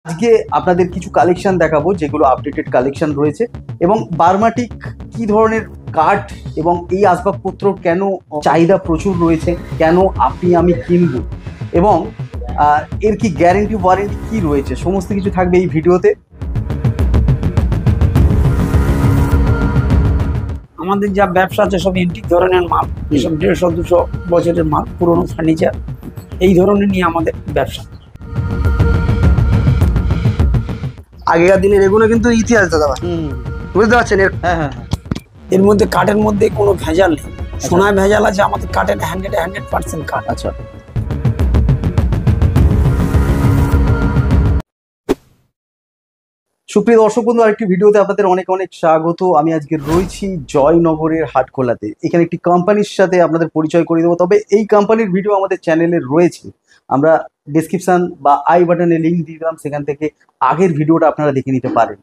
আজকে আপনাদের কিছু কালেকশন দেখাবো যেগুলো আপডেটেড কালেকশন রয়েছে এবং বার্মাটিক কি ধরনের কাঠ এবং এই আসবাবপত্র কেন চাহিদা প্রচুর রয়েছে, কেন আপনি আমি কিনব এবং এর কি গ্যারেন্টি ওয়ারেন্টি কি রয়েছে, সমস্ত কিছু থাকবে এই ভিডিওতে। আমাদের যা ব্যবসা আছে সব এন্টিক ধরনের মাল, এসব 150-200 বছরের মাল, পুরনো ফার্নিচার, এই ধরনের নিয়ে আমাদের ব্যবসা। আগেকার দিনের এগুলো কিন্তু ইতিহাস দাদা, বুঝতে পারছেন? হ্যাঁ, এর মধ্যে কাঠের মধ্যে কোনো ভেজাল নেই, সোনায় ভেজাল আছে, আমাদের কাঠের 100% কাঠ। আচ্ছা, সুপ্রিয় দর্শক বন্ধু, আরেকটি ভিডিওতে আপনাদের অনেক অনেক স্বাগত। আমি আজকে রয়েছি জয়নগরের হাটখোলাতে। এখানে একটি কোম্পানির সাথে আপনাদের পরিচয় করে দেবো, তবে এই কোম্পানির ভিডিও আমাদের চ্যানেলে রয়েছে, আমরা ডেসক্রিপশন বা আই বাটনে লিঙ্ক দিয়ে দিলাম, সেখান থেকে আগের ভিডিওটা আপনারা দেখে নিতে পারেন।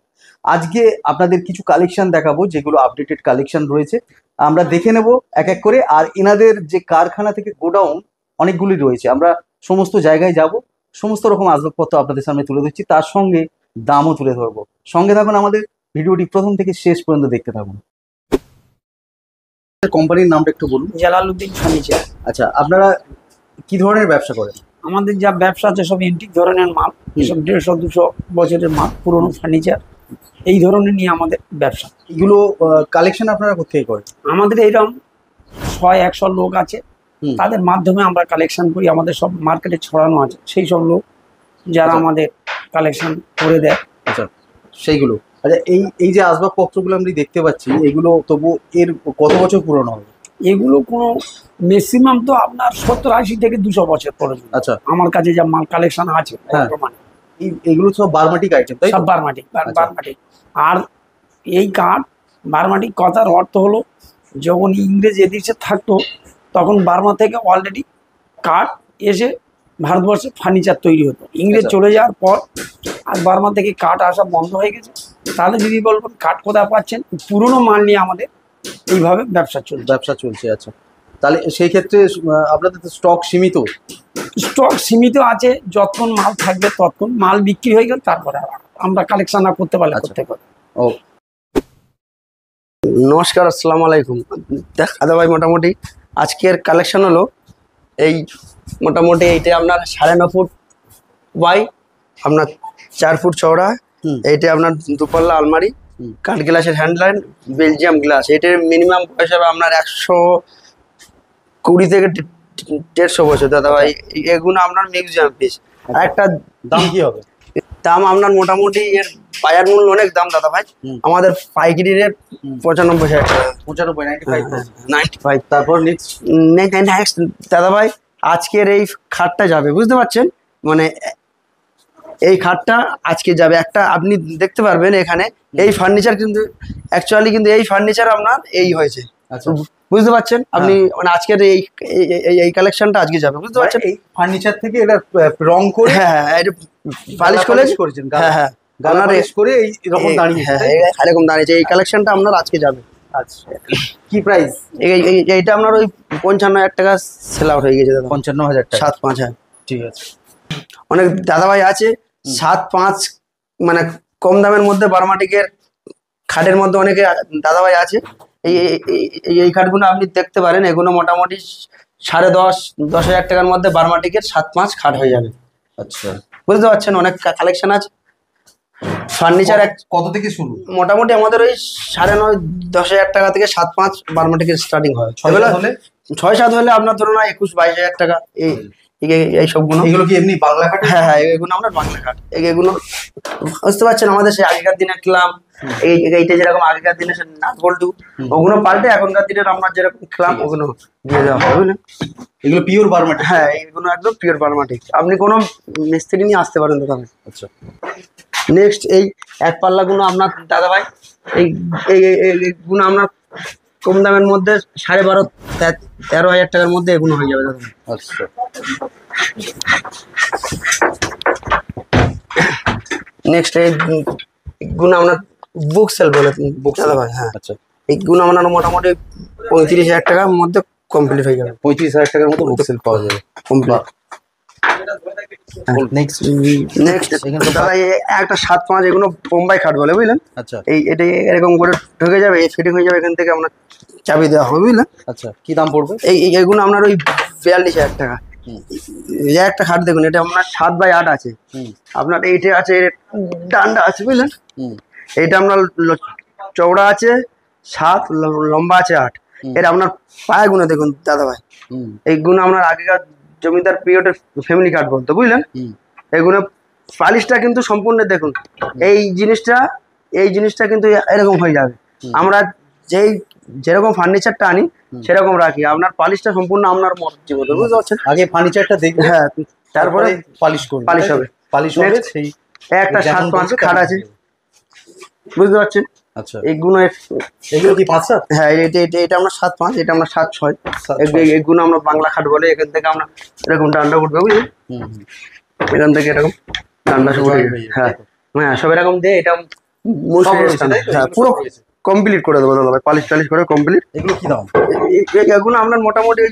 আজকে আপনাদের কিছু কালেকশন দেখাবো যেগুলো আপডেটেড কালেকশন রয়েছে, আমরা দেখে নেব এক এক করে। আর এনাদের যে কারখানা থেকে গোডাউন অনেকগুলি রয়েছে, আমরা সমস্ত জায়গায় যাব, সমস্ত রকম আসবাবপত্র আপনাদের সামনে তুলে ধরছি, তার সঙ্গে দামও তুলে ধরবো। সঙ্গে থাকুন, আমাদের ভিডিওটি প্রথম থেকে শেষ পর্যন্ত দেখতে থাকুন। কোম্পানির নামটা একটু বলুন। Jalaluddin furniture. আচ্ছা, আপনারা কি ধরনের ব্যবসা করেন? আমাদের যা ব্যবসা আছে সব এন্টিক ধরনের মাল, এসব 150-200 বছরের মাল, পুরনো ফার্নিচার, এই ধরনের নিয়ে আমাদের ব্যবসা। এগুলো কালেকশন আপনারা কোথেকে করেন? আমাদের এইরকম 100-100 লোক আছে, তাদের মাধ্যমে আমরা কালেকশন করি। আমাদের সব মার্কেটে ছড়ানো আছে সেই সব লোক যারা আমাদের কালেকশন করে দেয়। আচ্ছা, সেইগুলো। আচ্ছা, এই যে আসবাবপত্রগুলো আমরা দেখতে পাচ্ছি, এগুলো তবু এর কত বছর পুরনো হবে? এগুলো কোনো ম্যাক্সিমাম তো আপনার 70-80 থেকে 200 বছর পর্যন্ত। আচ্ছা, আমার কাছে যা মাল কালেকশন আছে বর্তমানে এগুলো সব বার্মাটিক আইটেম, তাই সব বার্মাটিক। আর এই কাঠ বার্মাটিক কথার অর্থ হলো, যখন ইংরেজ এদেশে থাকতো তখন বার্মা থেকে অলরেডি কাঠ এসে ভারতবর্ষে ফার্নিচার তৈরি হতো। ইংরেজ চলে যাওয়ার পর আর বার্মা থেকে কাঠ আসা বন্ধ হয়ে গেছে। তাহলে যদি বলবেন কাঠ কোথায় পাচ্ছেন, পুরনো মাল নিয়ে আমাদের এইভাবে ব্যবসা চলছে। আচ্ছা, তাহলে সেই ক্ষেত্রে আপনাদের তো স্টক সীমিত আছে, যতক্ষণ মাল থাকবে ততক্ষণ, মাল বিক্রি হয়ে গেল তারপরে আমরা কালেকশন না করতে পারলে করতে পারি। ও, নমস্কার, আসসালামু আলাইকুম দাদা ভাই। মোটামুটি আজকের কালেকশন হলো এই, মোটামুটি এইটা আপনার 9.5 ফুট বাই আপনার 4 ফুট চওড়া। এইটা আপনার দুপাল্লা আলমারি, কাঠ গ্লাসের হ্যান্ডলাইন, বেলজিয়াম গ্লাস। এটার মিনিমাম বয়স হবে আপনার 120 থেকে 150 বছর দাদা ভাই। এগুলো আপনার মিউজিয়াম পিস। আর একটা দাম কি হবে? দাম আপনার মোটামুটি এর বাজার মূল্য অনেক দাম দাদা ভাই। আমাদের পাইকারি রেট 95,000 টাকা। 95। তারপর নেক্সট দাদা ভাই, আজকের এই খাটটা যাবে, বুঝতে পারছেন? মানে এই খাটটা আজকে যাবে একটা, আপনি দেখতে পারবেন এখানে এই ফার্নিচার কিন্তু অ্যাকচুয়ালি কিন্তু এই ফার্নিচার আপনার এই হয়েছে। আচ্ছা, বুঝতে পারছেন আপনি? মানে আজকের এই কালেকশনটা আজকে যাবে, বুঝতে পারছেন? এই ফার্নিচার থেকে এটা রং করে, হ্যাঁ, এটা পালিশ করেছেন, হ্যাঁ, গালা পালিশ করে এই রকম দাঁড়িয়ে, এরকম দাঁড়িয়েছে। এই কালেকশনটা আপনার আজকে যাবে। আচ্ছা, কি প্রাইস? এইটা আপনার ওই 55,000 টাকা সেল আউট হয়ে গেছে দাদা। 55,000 টাকা। 7.5। হ্যাঁ, ঠিক আছে। অনেক দাদাভাই আছে 7.5, মানে কম দামের মধ্যে বার্মাটিকের খাটের মধ্যে অনেকে দাদাভাই আছে। এই খাটগুলো আপনি দেখতে পারেন, এগুলো মোটামুটি 10,500-10,000 টাকার মধ্যে বার্মাটিকের 7.5 খাট হয়ে যাবে। আচ্ছা, বুঝতে পারছেন? অনেক কালেকশন আছে। ফার্নিচার কত থেকে শুরু? মোটামুটি আমাদের ওই 9,500-10,000 টাকা থেকে 7.5 বার্মাটিকের স্টার্টিং হয়। 6-7 হলে আপনার ধরুন 21-22,000 টাকা। এই সবগুলো, এগুলো কি এমনি বাংলা কাঠ? হ্যাঁ, এগুলো আমরা বাংলা কাঠ। এগুলো বুঝতে পারছেন, আমাদের সেই আগেকার দিনের ক্লাম, এইটা যেরকম আগেকার দিনে নাট বল্টু, ওগুলো পাল্টে এখনকার দিনের আমরা যেরকম ক্লাম ওগুলো দিয়ে দেওয়া হবে, বুঝলেন? এগুলো পিওর বার্মাটিক? হ্যাঁ, এগুলো একদম পিওর বার্মাটিক। আপনি কোনো মিস্ত্রি নিয়ে আসতে পারেন দাদা ভাই। আচ্ছা, নেক্সট এই এক পাল্লাগুলো আপনার দাদা ভাই, এইগুলো আপনার কম দামের মধ্যে 12,500-13,000 টাকার মধ্যে এগুলো হয়ে যাবে দাদা। আচ্ছা, নেক্সট এইগুলো আপনার বুক সেল বলে দাদা ভাই। হ্যাঁ, আচ্ছা, এইগুলো আপনার মোটামুটি 35,000 টাকার মধ্যে কমপ্লিট হয়ে যাবে। 35,000 টাকার মতো বুক সেল পাওয়া যাবে কমপ্লিট। নেক্সট নেক্সট দাদা একটা 7-5 এগুলো বোম্বাই খাট বলে বুঝলেন। আচ্ছা এটা এরকম করে ঢুকে যাবে, ফিটিং হয়ে যাবে, এখান থেকে আপনার চাবি দেওয়া হবে বুঝলেন। আচ্ছা কি দাম পড়বে? এইগুলো আপনার ওই 42,000 টাকা। এই একটা খাট দেখুন, এটা আপনার 7x8 আছে, আপনার এইটা আছে ডান্ডা আছে বুঝলেন। এইটা আপনার চওড়া আছে 7, লম্বা আছে 8। এটা আপনার পায়ে গুনে দেখুন দাদা ভাই, এইগুলো আপনার আগেকার জমিদার পিরিয়ডের ফ্যামিলি কার্ড বলতো বুঝলেন। এইগুলো পালিশটা কিন্তু সম্পূর্ণ দেখুন, এই জিনিসটা কিন্তু এরকম হয়ে যাবে। আমরা যেরকম ফার্নিচারটা আনি সেরকম রাখি, আপনার পালিশটা সম্পূর্ণ আপনার মর্জি মতো, বুঝতে পারছেন। আগে ফার্নিচারটা দেখবে, হ্যাঁ, তারপরে পালিশ করবে, পালিশ হবে। পালিশ হবে। সেই একটা 7-5 খাট আছে, বুঝতে পারছেন। আচ্ছা এগুলো কি 5-7? হ্যাঁ, এটা আমরা 7-5, এটা আমরা 7-6। এগুলো আমরা বাংলা খাট বলে। এখান থেকে আমরা এরকম ডান্ডা উঠবে বুঝলি, এখান থেকে এরকম ডান্ডা সব উঠে যাবে। হ্যাঁ হ্যাঁ, সব এরকম দিয়ে এটা পুরো কমপ্লিট করে দেবো দাদা ভাই, পালিশ টালিশ করে কমপ্লিট। এগুলো কি দাম? এগুলো আপনার মোটামুটি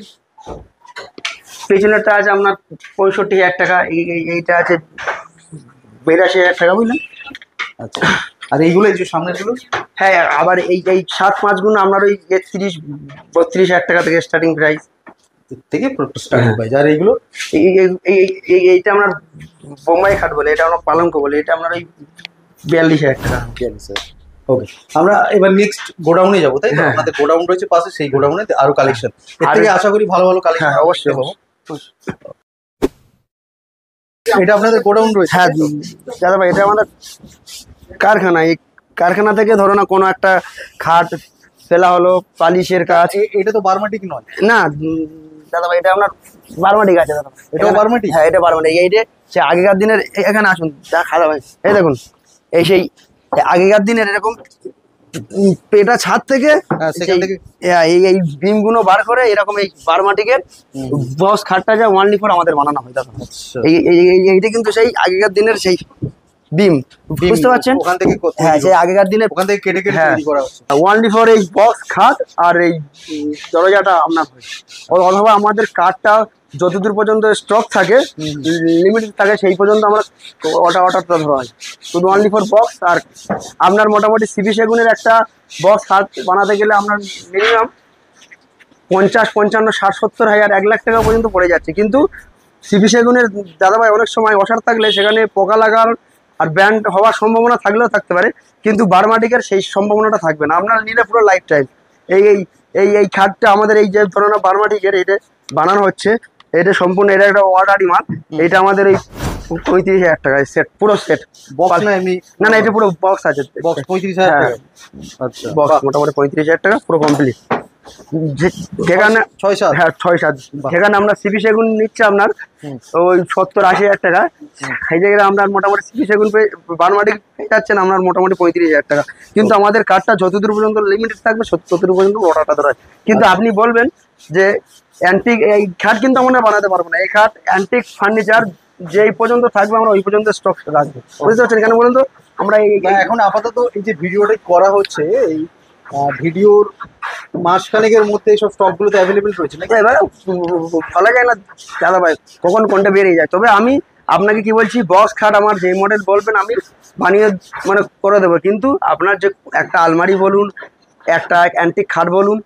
পেছনেরটা আছে আপনার 65,000 টাকা, এইটা আছে 82,000 টাকা বুঝলেন। আচ্ছা, আর এইগুলো এই যে সামনের গুলো? হ্যাঁ, আবার এই 7-5 গুণ আপনার ওই 31-32,000 টাকা থেকে স্টার্টিং প্রাইস থেকে স্টার্টিং প্রাইস। আর এইগুলো এইটা আপনার বোম্বাই খাট বলে, এটা আমরা পালঙ্ক বলে, এটা আপনার ওই 42,000 টাকা। ওকে, আমরা এবার নেক্সট গোডাউনে যাবো, তাই তো? আপনাদের গোডাউন রয়েছে পাশে, সেই গোডাউনে আরো কালেকশন, এর থেকে আশা করি ভালো ভালো কালেকশন। হ্যাঁ অবশ্যই পাবো। এটা আপনাদের গোডাউন রয়েছে? হ্যাঁ দাদা ভাই, এটা আমাদের কারখানা। এই কারখানা থেকে ধরো না কোনো একটা খাট ফেলা হলো, পালিশের কাজ। এটা তো বারমাটিক নয় না দাদা ভাই, এটা আপনার বারমাটিক আছে দাদা। এটাও বারমাটিক? হ্যাঁ, এটা বারমাটিক। এইটা সে আগেকার দিনের, এখানে আসুন দাদা ভাই, এই দেখুন, এই সেই আগেকার দিনের এরকম পেটা ছাদ থেকে এই বিম গুলো বার করে এরকম এই বারমাটিকের বক্স খাটটা যা ওয়ানলি ফর আমাদের বানানো হয় দাদা। এইটা কিন্তু সেই আগেকার দিনের সেই বিম, বুঝতে পারছেন। ওখান থেকে হ্যাঁ, সেই আগেকার দিনের ওখান থেকে কেটে কেটে তৈরি করা হচ্ছে ওয়ানলি ফর এই বক্স খাট আর এই দরজাটা আপনার। অথবা আমাদের কাঠটা যতদূর পর্যন্ত স্টক থাকে, লিমিটেড থাকে, সেই পর্যন্ত আমরা অর্ডারটা ধরা হয়, শুধু অনলি ফর বক্স। আর আপনার মোটামুটি সিপি সেগুনের একটা বক্স খাট বানাতে গেলে আপনার মিনিমাম 50, 55, 60, 70 হাজার 1 লাখ টাকা পর্যন্ত পড়ে যাচ্ছে। কিন্তু সিপি সেগুনের দাদাভাই অনেক সময় অসার থাকলে সেখানে পোকা লাগার আর ব্যান্ড হওয়ার সম্ভাবনা থাকলেও থাকতে পারে, কিন্তু বারমাটিকের সেই সম্ভাবনাটা থাকবে না। আপনার নিলে পুরো লাইফ টাইম। এই খাটটা আমাদের এই যে ধরনের বারমাটিকের এটা বানানো হচ্ছে, এটা সম্পূর্ণ, এটা একটা অর্ডারি মাল। এটা আমাদের এই 35,000 টাকায় সেট, পুরো সেট। বক্স না এমনি? না, এটা পুরো বক্স আছে, বক্স 35,000 টাকা। আচ্ছা, বক্স মোটামুটি 35,000 টাকা পুরো কমপ্লিট। যেখানে 6-7, হ্যাঁ 6-7, যেখানে আমরা সিপি সেগুন নিচ্ছি আপনার ওই 70-80,000 টাকা, সেই জায়গায় আমরা মোটামুটি সিপি সেগুন বারমাটিক যাচ্ছেন আপনার মোটামুটি 35,000 টাকা। কিন্তু আমাদের কাঠটা যতদূর পর্যন্ত লিমিটেড থাকবে ততদূর পর্যন্ত অর্ডারটা ধরা হয়। কিন্তু আপনি বলবেন যে অ্যান্টিক এই খাট, কিন্তু আমরা বানাতে পারবো না। এই খাট অ্যান্টিক ফার্নিচার যেই পর্যন্ত থাকবে আমরা ওই পর্যন্ত স্টক রাখবো, বুঝতে পারছেন। কেন বলুন তো, আমরা এখন আপাতত এই যে ভিডিওটা করা হচ্ছে, এই ভিডিওর মাসখানেকের মধ্যে এইসব স্টকগুলো তো অ্যাভেলেবেল রয়েছে নাকি? এবার বলা যায় না দাদা ভাই, কখন কোনটা বেরিয়ে যায়। তবে আমি আপনাকে কি বলছি, বক্স খাট আমার যে মডেল বলবেন আমি বানিয়ে মানে করে দেবো। কিন্তু আপনার যে একটা আলমারি বলুন, একটা অ্যান্টিক খাট বলুন,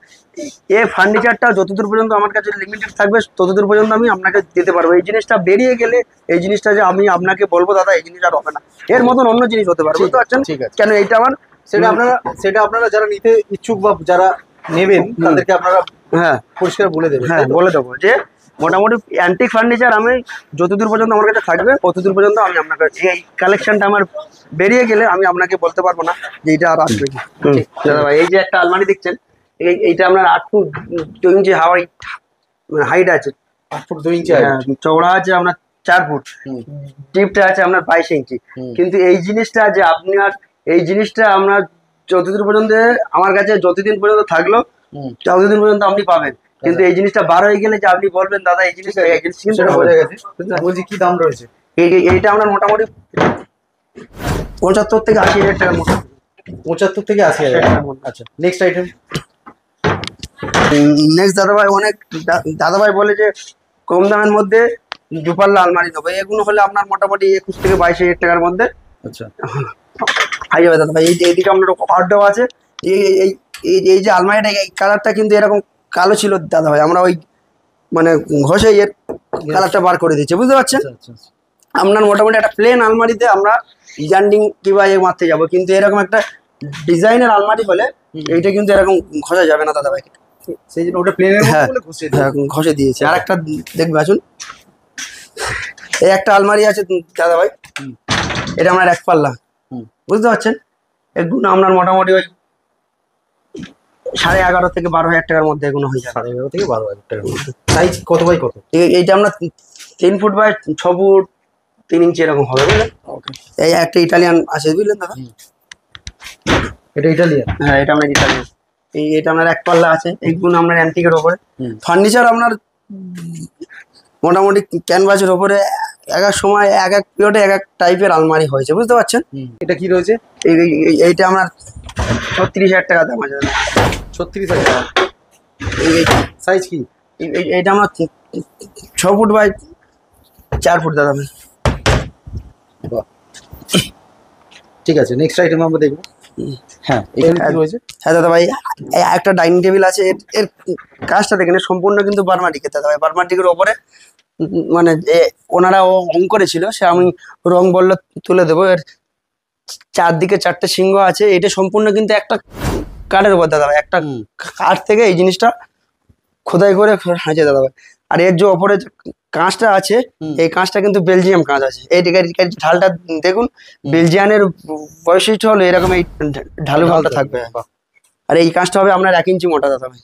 এ ফার্নিচারটা যতদূর পর্যন্ত আমার কাছে লিমিটেড থাকবে ততদূর পর্যন্ত আমি আপনাকে দিতে পারবো। এই জিনিসটা বেরিয়ে গেলে, এই জিনিসটা যে আমি আপনাকে বলবো দাদা এই জিনিস আর হবে না, এর মতন অন্য জিনিস হতে পারে, বুঝতে পারছেন। ঠিক আছে, কেন এইটা আমার সেটা আপনারা যারা নিতে ইচ্ছুক বা যারা নেবেন তাদেরকে আপনারা হ্যাঁ পরিষ্কার বলে দেবেন। হ্যাঁ, বলে দেবো যে মোটামুটি অ্যান্টিক ফার্নিচার আমি যতদূর পর্যন্ত আমার কাছে থাকবে ততদূর পর্যন্ত আমি আপনাকে, এই কালেকশনটা আমার বেরিয়ে গেলে আমি আপনাকে বলতে পারবো না যে এইটা আর আসবে কি। দাদা ভাই, এই যে একটা আলমারি দেখছেন, এইটা আপনার 8 ফুট 2 ইঞ্চি হাইট আছে, 8 ফুট 2 ইঞ্চি চওড়া আছে আপনার 4 ফুট, ডিপটা আছে আপনার 22 ইঞ্চি। কিন্তু এই জিনিসটা যে আপনার, এই জিনিসটা আপনার যতদূর পর্যন্ত আমার কাছে যতদিন পর্যন্ত থাকলো ততদিন পর্যন্ত আপনি পাবেন। কিন্তু এই জিনিসটা বার হয়ে গেলে যে আপনি বলবেন দাদা এই জিনিসটা বোঝা গেছে। বলছি কি দাম রয়েছে? এইটা আপনার মোটামুটি 75 থেকে 80,000 টাকার মতো। 75 থেকে 80,000। আচ্ছা, নেক্সট আইটেম। নেক্সট দাদাভাই, অনেক দাদাভাই বলে যে কম দামের মধ্যে দুপাল্লা আলমারি নেবো, এগুলো হলে আপনার মোটামুটি 21 থেকে 22,000 টাকার মধ্যে আচ্ছা হয়ে যাবে দাদা ভাই। এইদিকে আপনার অর্ডার আছে। এই এই এই এই যে আলমারিটা, এই কালারটা কিন্তু এরকম কালো ছিল দাদা ভাই, আমরা ওই মানে ঘষে এর কালারটা বার করে দিচ্ছি, বুঝতে পারছেন। আচ্ছা আচ্ছা আচ্ছা। আপনার মোটামুটি একটা প্লেন আলমারিতে আমরা ডিজাইনিং কিংবা এ মারতে যাবো, কিন্তু এরকম একটা ডিজাইনের আলমারি হলে এইটা কিন্তু এরকম ঘষা যাবে না দাদা ভাই। সেই জন্য ওটা প্লেনের মতো হ্যাঁ বলে ঘষে হ্যাঁ ঘষে দিয়েছি। আর একটা দেখবে আসুন, এই একটা আলমারি আছে দাদা ভাই, এটা আমার 1 পাল্লা, বুঝতে পারছেন। এগুলো আপনার মোটামুটি ওই 11.5 থেকে 12,000 টাকার মধ্যে এগুলো হয়ে যাবে। 11.5 থেকে 12,000 টাকার মধ্যে। সাইজ কত বাই কত? এইটা আমরা 3 ফুট বাই 6 ফুট 3 ইঞ্চি এরকম হবে, বুঝলেন। এই একটা ইটালিয়ান আছে, বুঝলেন দাদা। এটা ইটালিয়ান? হ্যাঁ এটা আমরা ইটালিয়ান। এটা আপনার 1 পাল্লা আছে, এইগুলো আপনার অ্যান্টিকের ওপরে। ফার্নিচার আপনার মোটামুটি ক্যানভাসের ওপরে এক এক সময় এক এক পিরিয়ডে এক এক টাইপের আলমারি হয়েছে, বুঝতে পারছেন। এটা কি রয়েছে? এইটা আপনার 36,000 টাকা দাম আছে। 36,000 টাকা। সাইজ কি? এইটা আমার 6 ফুট বাই 4 ফুট দাদা ভাই। বাহ, ঠিক আছে, নেক্সট আইটেম আমরা দেখবো। হ্যাঁ এখানে কি রয়েছে? হ্যাঁ দাদা ভাই, একটা ডাইনিং টেবিল আছে, এর কাজটা দেখেন সম্পূর্ণ কিন্তু বার্মাটিকের দাদা ভাই। বার্মাটিকের ওপরে মানে ওনারা রং করেছিল, সে আমি রং বললে তুলে দেবো। এর চারদিকে 4টে সিংহ আছে, এটা সম্পূর্ণ কিন্তু একটা কাঠের উপর দাদা ভাই, একটা কাঠ থেকে এই জিনিসটা খোদাই করে হাঁচে দাদা ভাই। আর এর যে ওপরে কাঁচটা আছে, এই কাঁচটা কিন্তু বেলজিয়াম কাঁচ আছে। এই ঢালটা দেখুন, বেলজিয়ানের বৈশিষ্ট্য হলো এরকম এই ঢালু ভালটা থাকবে। আর এই কাঁচটা হবে আপনার 1 ইঞ্চি মোটা দাদা ভাই।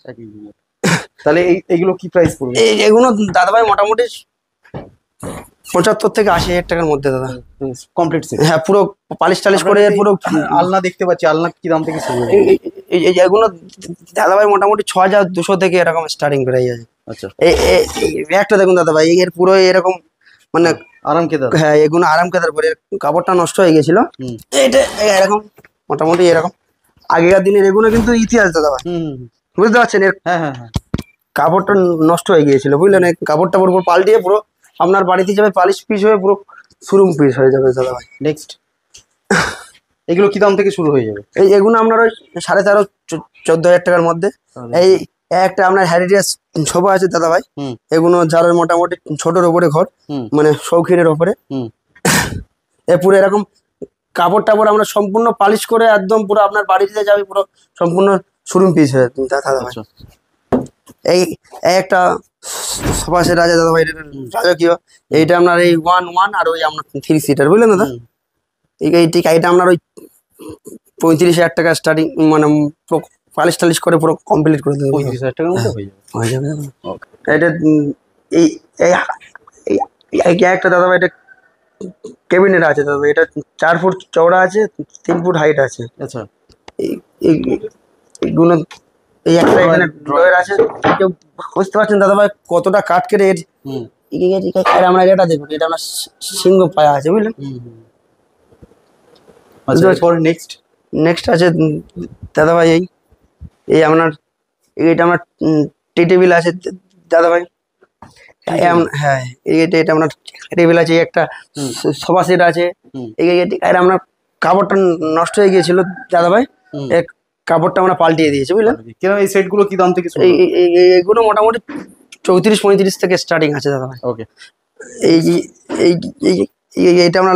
তাহলে এইগুলো কি প্রাইস পড়বে? এগুলো দাদা ভাই মোটামুটি 75 থেকে 80,000 টাকার মধ্যে দাদা, কমপ্লিট সেট। হ্যাঁ পুরো পালিশ টালিশ করে পুরো। আলনা দেখতে পাচ্ছি, আলনা কি দাম থেকে শুরু? এগুলো দাদা ভাই মোটামুটি 6,200 থেকে এরকম স্টার্টিং প্রাইস আছে। আচ্ছা এই একটা দেখুন দাদা ভাই, এর পুরো এরকম মানে আরাম কেদার। হ্যাঁ এগুলো আরাম কেদার করে, কাপড়টা নষ্ট হয়ে গেছিল। এইটা এরকম মোটামুটি এরকম আগেকার দিনের এগুলো কিন্তু ইতিহাস দাদা ভাই, বুঝতে পারছেন। এর হ্যাঁ হ্যাঁ হ্যাঁ, কাপড়টা নষ্ট হয়ে গিয়েছিল, বুঝলেন। এই কাপড়টা পুরো পাল্টিয়ে পুরো আপনার বাড়িতে যাবে, পালিশ পিস হয়ে পুরো শোরুম পিস হয়ে যাবে দাদা ভাই। নেক্সট এগুলো কি দাম থেকে শুরু হয়ে যাবে? এগুলো আপনার ওই 13,500-14,000 টাকার মধ্যে। এই একটা আপনার হ্যারিটেজ সোফা আছে দাদা ভাই, এগুলো যার মোটামুটি ছোটর উপরে ঘর, মানে শৌখিনের ওপরে। এ পুরো এরকম কাপড় টাপড় আমরা সম্পূর্ণ পালিশ করে একদম পুরো আপনার বাড়িতে যাবে পুরো সম্পূর্ণ শোরুম পিস হয়ে দাদা ভাই। এই একটা সোফা সেট আছে দাদা ভাই, রাজকীয়। এইটা আপনার এই 1-1 আর ওই আপনার 3 সিটার, বুঝলেন দাদা। এইটা আপনার ওই 35,000 টাকা স্টার্টিং, মানে পালিশ টালিশ করে পুরো কমপ্লিট করে দেবো। 35,000 টাকার মধ্যে হয়ে যাবে। এটা এই একটা দাদা ভাই, এটা কেবিনেট আছে দাদা, এটা 4 ফুট চওড়া আছে, 3 ফুট হাইট আছে। আচ্ছা এইগুলো এই একটা এখানে ড্রয়ার আছে, কেউ বুঝতে পারছেন দাদা ভাই কতটা কাঠ কেটে এর। আর আমরা এটা দেখুন, এটা আমরা সিংহ পায়া আছে, বুঝলেন। নেক্সট আছে দাদা ভাই, এই আপনার এইটা আমার টি টেবিল আছে দাদা ভাই। হ্যাঁ এটা আপনার টেবিল আছে, একটা সোফা সেট আছে। আর আপনার কাপড়টা নষ্ট হয়ে গিয়েছিল দাদা ভাই, কাপড়টা আমরা পাল্টিয়ে দিয়েছি, বুঝলেন। এই সেট গুলো কি দাম থেকে শুরু? এইগুলো মোটামুটি 34-35 থেকে স্টার্টিং আছে দাদা ভাই। ওকে, এইটা আমরা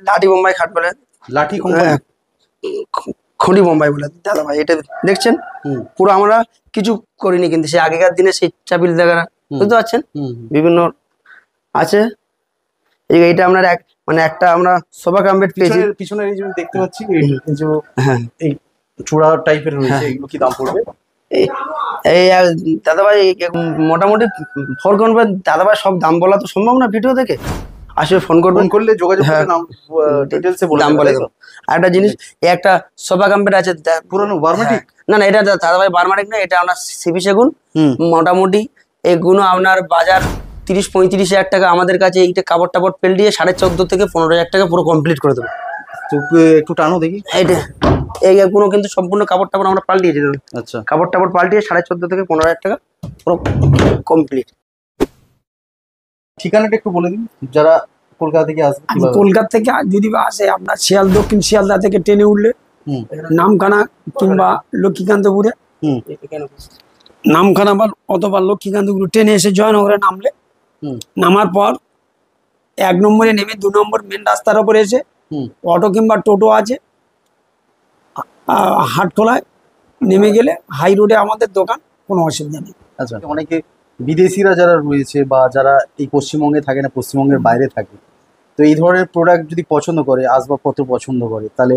লাঠি বোম্বাই খাট বলে, লাঠি খড়ি বোম্বাই বলে দাদা ভাই। এটা দেখছেন পুরো আমরা কিছু করিনি, কিন্তু সে আগেকার দিনে সেই চাপিল জায়গাটা, বুঝতে পারছেন, বিভিন্ন আছে। এইটা আপনার মানে একটা আমরা সোফা কাম বেড পেয়েছি। পিছনে এই যে দেখতে পাচ্ছি, এই যে এই চূড়া টাইপের রয়েছে, এগুলো কি দাম পড়বে? এই দাদা ভাই মোটামুটি ফোন করবেন দাদা ভাই, সব দাম বলা তো সম্ভব না ভিডিও দেখে, আসলে ফোন করলে যোগাযোগ করে ডিটেইলসে দাম বলে দেবো। আর একটা জিনিস, একটা সোফা কাম বেড আছে পুরনো বার্মাটিক, না এটা দাদা ভাই বার্মাটিক না, এটা আপনার সিপি সেগুন। মোটামুটি এগুলো আপনার বাজার 30-35,000 টাকা, আমাদের কাছে এইটা কাপড় টাপড় পেল্টিয়ে 14,500 থেকে 15,000 টাকা পুরো কমপ্লিট করে দেবো। একটু টানো দেখি। এইটা এইগুলো কিন্তু সম্পূর্ণ কাপড় টাপড় আমরা পাল্টিয়ে দিলাম। আচ্ছা, কাপড় টাপড় পাল্টিয়ে 14,500 থেকে 15,000 টাকা পুরো কমপ্লিট। ঠিকানাটা একটু বলে দিন, যারা কলকাতা থেকে আসবে কিভাবে? কলকাতা থেকে যদি বা আসে আপনার দক্ষিণ শিয়ালদা থেকে ট্রেনে উঠলে হুম নামখানা কিংবা লক্ষ্মীকান্তপুরে, হুম নামখানা বা অথবা লক্ষ্মীকান্তপুর ট্রেনে এসে জয়নগরে নামলে, হুম নামার পর 1 নম্বরে নেমে 2 নম্বর মেন রাস্তার উপরে এসে হুম অটো কিংবা টোটো আছে, হাটখোলায় নেমে গেলে হাই রোডে আমাদের দোকান, কোনো অসুবিধা নেই। আচ্ছা, অনেকে বিদেশিরা যারা রয়েছে বা যারা এই পশ্চিমবঙ্গে থাকে না, পশ্চিমবঙ্গের বাইরে থাকে, তো এই ধরনের প্রোডাক্ট যদি পছন্দ করে, আসবাবপত্র পছন্দ করে, তাহলে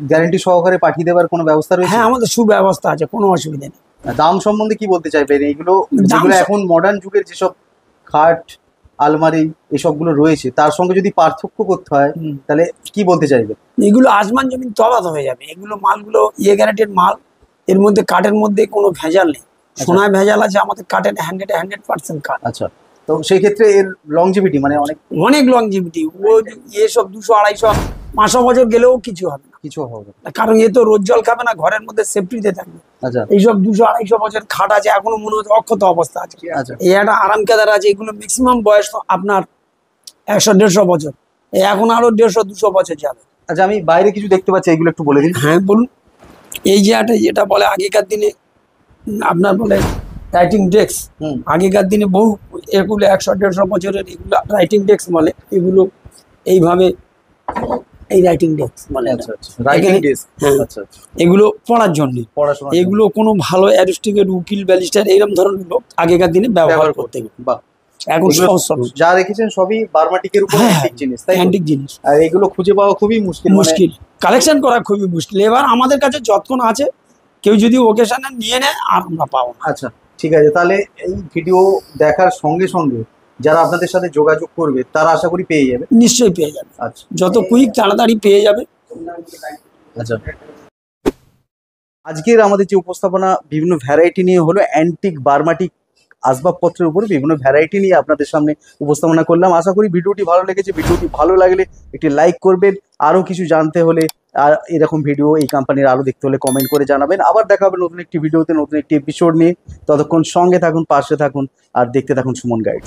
গ্যারান্টি সহকারে পাঠিয়ে দেওয়ার কোনো ব্যবস্থা রয়েছে? হ্যাঁ, আমাদের সুব্যবস্থা আছে, কোনো অসুবিধা নেই। দাম সম্বন্ধে কি বলতে চাইবেন? এইগুলো দাম যেগুলো এখন মডার্ন যুগের যেসব খাট, আলমারি এসবগুলো রয়েছে, তার সঙ্গে যদি পার্থক্য করতে হয়, হুম। তাহলে কি বলতে চাইবেন? এগুলো আসমান জমিন তফাৎ হয়ে যাবে। এগুলো মালগুলো গ্যারান্টির মাল, এর মধ্যে কাঠের মধ্যে কোনো ভেজাল নেই। সোনায় ভেজাল আছে, আমাদের কাঠের 100% কাঠ। আচ্ছা, তো সেই ক্ষেত্রে এর লংজিভিটি মানে অনেক অনেক লংজিভিটি, ও এসব 200-250 500 বছর গেলেও কিছু হবে কিছু হবে। না, কারণ এ তো রোজ জল খাবে না, ঘরের মধ্যে সেফটিতে থাকবে। আচ্ছা এইসব 200-250 বছর খাট আছে, এখনো মনে হচ্ছে অক্ষত অবস্থা আছে। আচ্ছা এই একটা আরাম কেদার আছে, এগুলো ম্যাক্সিমাম বয়স তো আপনার 100-150 বছর, এখন আরো 150-200 বছর যাবে। আচ্ছা, আমি বাইরে কিছু দেখতে পাচ্ছি, এগুলো একটু বলে দিন। হ্যাঁ বলুন। এই যে একটা যেটা বলে আগেকার দিনে আপনার বলে রাইটিং ডেস্ক, হুম আগেকার দিনে বহু এগুলো 100-150 বছরের এগুলো রাইটিং ডেস্ক বলে। এগুলো এইভাবে এই রাইটিং ডেস্ক বলে। আচ্ছা আচ্ছা, রাইটিং এখানে- ডেস্ক। হ্যাঁ। আচ্ছা আচ্ছা, এগুলো পড়ার জন্য, পড়াশোনা এগুলো কোনো ভালো অ্যারিস্টিকেট উকিল ব্যারিস্টার এইরকম ধরনের লোক আগেকার দিনে ব্যবহার ব্যবহার করতে। করতে। বাহ, এখন এগুলো সহজ সরল যা রেখেছেন সবই বার্মাটিকের উপর হ্যাঁ, অ্যান্টিক জিনিস, তাই তো? অ্যান্টিক জিনিস, আর এগুলো খুঁজে পাওয়া খুবই মুশকিল, মানে মুশকিল, কালেকশন করা খুবই মুশকিল। এবার আমাদের কাছে যতক্ষণ আছে, কেউ যদি ওকেশনে নিয়ে নেয় আর আমরা পাবো না। আচ্ছা ঠিক আছে, তাহলে এই ভিডিও দেখার সঙ্গে সঙ্গে যারা আপনাদের সাথে যোগাযোগ করবে তারা আশা করি পেয়ে যাবে। নিশ্চয়ই পেয়ে যাবে, আচ্ছা যত কুইক তাড়াতাড়ি পেয়ে যাবে। আচ্ছা, আজকের আমাদের যে উপস্থাপনা বিভিন্ন ভ্যারাইটি নিয়ে হলো, অ্যান্টিক বার্মাটিক আসবাবপত্রের উপরে বিভিন্ন ভ্যারাইটি নিয়ে আপনাদের সামনে উপস্থাপনা করলাম। আশা করি ভিডিওটি ভালো লেগেছে। ভিডিওটি ভালো লাগলে একটি লাইক করবেন। আরও কিছু জানতে হলে আর এরকম ভিডিও এই কোম্পানির আরও দেখতে হলে কমেন্ট করে জানাবেন। আবার দেখা হবে নতুন একটি ভিডিওতে, নতুন একটি এপিসোড নিয়ে। ততক্ষণ সঙ্গে থাকুন, পাশে থাকুন আর দেখতে থাকুন সুমন গাইড।